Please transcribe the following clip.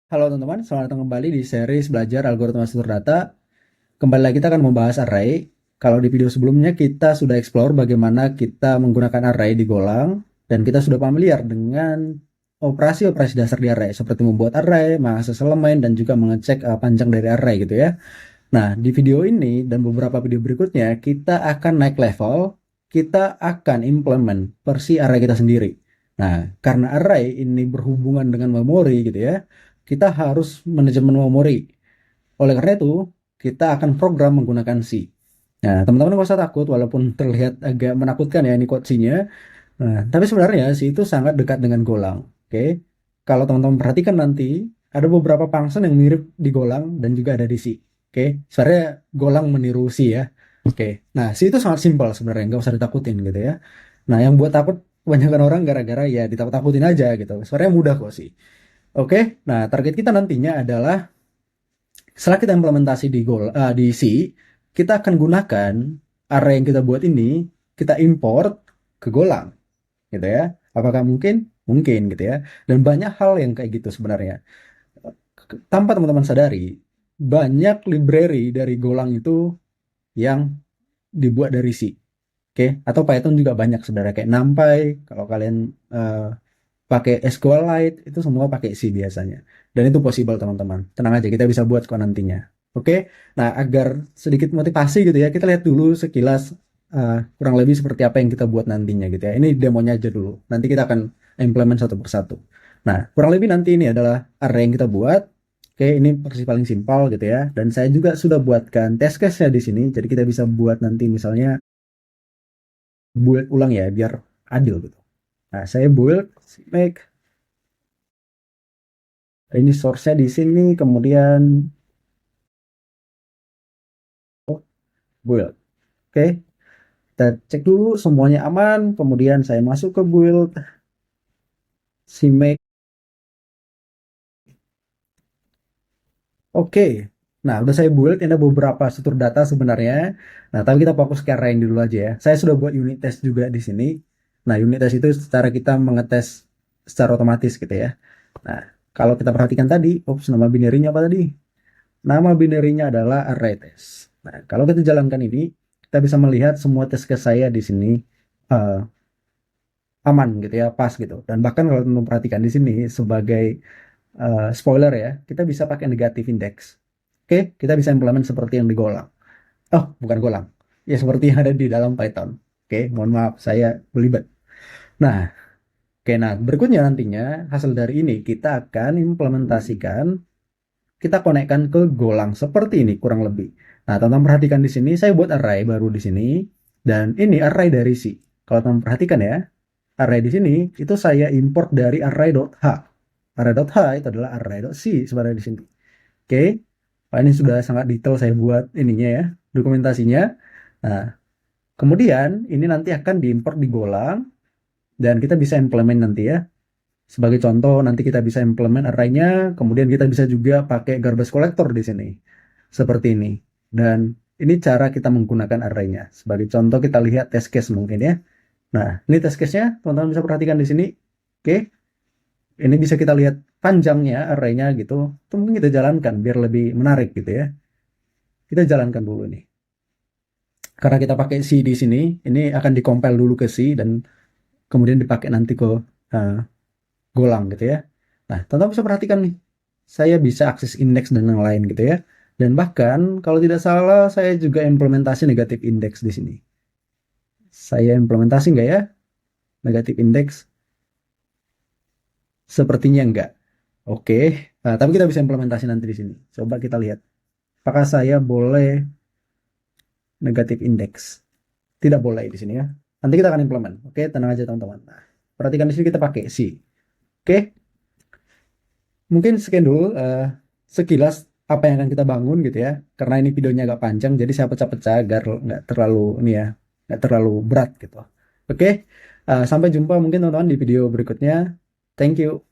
Halo teman-teman, selamat datang kembali di series belajar algoritma struktur data. Kembali lagi kita akan membahas array. Kalau di video sebelumnya kita sudah explore bagaimana kita menggunakan array di Golang, dan kita sudah familiar dengan operasi-operasi dasar di array, seperti membuat array, mengakses elemen, dan juga mengecek panjang dari array gitu ya. Nah, di video ini dan beberapa video berikutnya, kita akan naik level, kita akan implement versi array kita sendiri. Nah, karena array ini berhubungan dengan memori gitu ya, kita harus manajemen memori. Oleh karena itu, kita akan program menggunakan C. Nah, teman-teman nggak usah takut, walaupun terlihat agak menakutkan ya ini code C-nya. Nah, tapi sebenarnya C itu sangat dekat dengan Golang. Oke, kalau teman-teman perhatikan nanti, ada beberapa function yang mirip di Golang dan juga ada di C. Oke, sebenarnya Golang meniru C ya. Oke, nah C itu sangat simpel sebenarnya, nggak usah ditakutin gitu ya. Nah, yang buat takut kebanyakan orang gara-gara ya ditakut-takutin aja gitu. Sebenarnya mudah kok sih. Oke, nah target kita nantinya adalah setelah kita implementasi di C, kita akan gunakan array yang kita buat ini, kita import ke Golang, gitu ya. Apakah mungkin? Mungkin gitu ya. Dan banyak hal yang kayak gitu sebenarnya. Tanpa teman-teman sadari, banyak library dari Golang itu yang dibuat dari C. Oke, atau Python juga banyak sebenarnya kayak NumPy, kalau kalian pakai SQLite itu semua pakai C biasanya. Dan itu possible teman-teman. Tenang aja, kita bisa buat kok nantinya. Oke, nah agar sedikit motivasi gitu ya, kita lihat dulu sekilas kurang lebih seperti apa yang kita buat nantinya gitu ya. Ini demonya aja dulu. Nanti kita akan implement satu persatu. Nah, kurang lebih nanti ini adalah array yang kita buat. Oke, ini versi paling simpel gitu ya. Dan saya juga sudah buatkan test case-nya di sini. Jadi kita bisa buat nanti misalnya build ulang ya, biar adil gitu. Nah, saya build, make, ini source-nya di sini, kemudian build. Oke, kita cek dulu semuanya aman, kemudian saya masuk ke build, si make. Oke, nah udah saya build, ini ada beberapa struktur data sebenarnya. Nah, tapi kita fokus ke array yang dulu aja ya. Saya sudah buat unit test juga di sini. Nah, unit test itu secara kita mengetes secara otomatis gitu ya. Nah, kalau kita perhatikan tadi, nama binary-nya apa tadi? Nama binary-nya adalah array test. Nah, kalau kita jalankan ini, kita bisa melihat semua test case saya di sini uh, aman gitu ya, pas gitu. Dan bahkan kalau teman perhatikan di sini sebagai spoiler ya, kita bisa pakai negative index. Oke, kita bisa implement seperti yang di Golang. Oh, bukan Golang. Ya seperti yang ada di dalam Python. Oke, mohon maaf saya belibet. Nah, oke, nah berikutnya nantinya hasil dari ini kita akan implementasikan, kita konekkan ke Golang seperti ini kurang lebih. Nah, teman-teman perhatikan di sini saya buat array baru di sini, dan ini array dari C. Kalau teman perhatikan ya, array di sini itu saya import dari array.h. Array.h itu adalah array.c sebenarnya di sini. Oke. Nah, ini sudah sangat detail saya buat ininya ya, dokumentasinya. Nah, kemudian ini nanti akan diimport di Golang dan kita bisa implement nanti ya. Sebagai contoh, nanti kita bisa implement array-nya, kemudian kita bisa juga pakai garbage collector di sini. Seperti ini. Dan ini cara kita menggunakan array-nya. Sebagai contoh kita lihat test case mungkin ya. Nah, ini test case-nya, teman-teman bisa perhatikan di sini. Oke, ini bisa kita lihat panjangnya array-nya gitu. Itu mungkin kita jalankan biar lebih menarik gitu ya. Kita jalankan dulu nih. Karena kita pakai C di sini, ini akan dikompil dulu ke C dan kemudian dipakai nanti ke uh, Golang gitu ya. Nah, teman-teman bisa perhatikan nih. Saya bisa akses indeks dan yang lain gitu ya. Dan bahkan kalau tidak salah saya juga implementasi negatif indeks di sini. Saya implementasi nggak ya? Negatif indeks? Sepertinya enggak. Oke, nah, tapi kita bisa implementasi nanti di sini. Coba kita lihat. Apakah saya boleh negatif indeks? Tidak boleh di sini ya. Nanti kita akan implement. Oke, tenang aja teman-teman. Nah, perhatikan di sini kita pakai C. Oke, mungkin sekian dulu sekilas apa yang akan kita bangun gitu ya. Karena ini videonya agak panjang, jadi saya pecah-pecah agar nggak terlalu ini ya, nggak terlalu berat gitu. Oke, sampai jumpa mungkin teman-teman di video berikutnya. Thank you.